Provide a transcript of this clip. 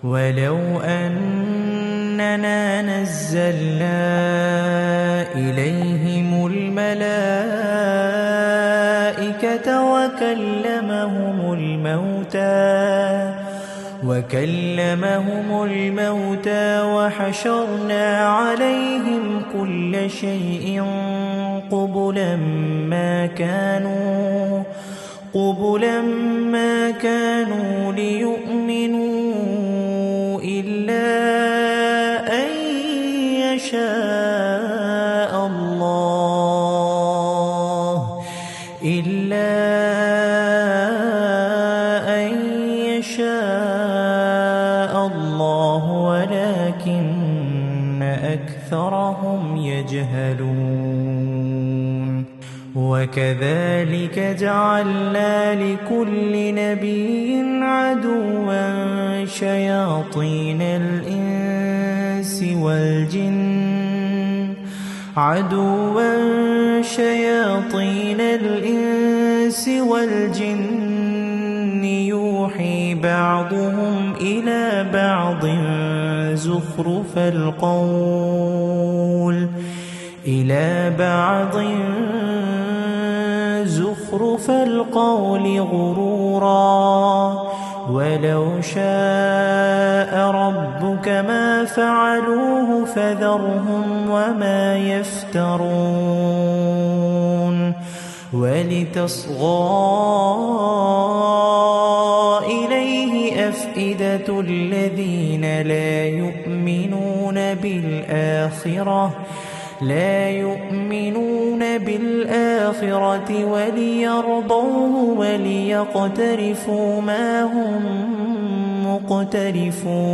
ولو أننا نزلنا إليهم الملائكة وكلمهم الموتى وحشرنا عليهم كل شيء قبلا ما كانوا ليؤمنوا إلا أن يشاء الله ولكن أكثرهم يجهلون. وكذلك جعلنا لكل نبي عدوا شياطين الإنس والجن يوحي بعضهم إلى بعض زخرف القول غرورا ولو شاء ربك ما فعلوه فذرهم وما يفترون. ولتصغى إليه أفئدة الذين لا يؤمنون بالآخرة وليرضوه وليقترفوا ما هم مقترفون.